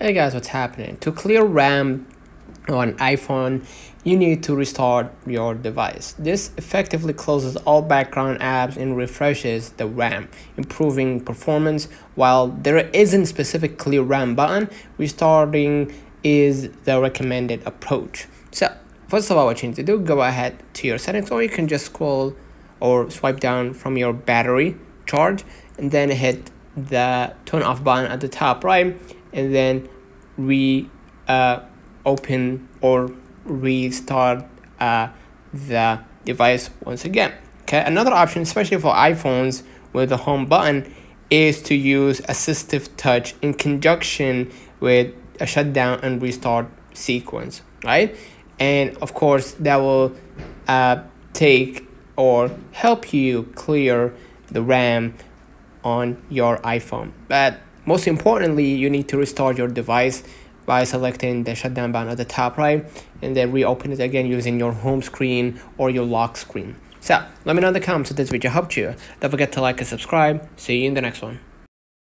Hey guys, what's happening? To clear RAM on iPhone, you need to restart your device. This effectively closes all background apps and refreshes the RAM, improving performance. While there isn't specific clear RAM button, restarting is the recommended approach. So first of all, what you need to do, go ahead to your settings, or you can just scroll or swipe down from your battery charge and then hit the turn off button at the top right, and then open or restart the device once again. Okay, another option, especially for iPhones with the home button, is to use assistive touch in conjunction with a shutdown and restart sequence, right? And of course that will take or help you clear the RAM on your iPhone. But most importantly, you need to restart your device by selecting the shutdown button at the top right, and then reopen it again using your home screen or your lock screen. So let me know in the comments if this video helped you. Don't forget to like and subscribe. See you in the next one.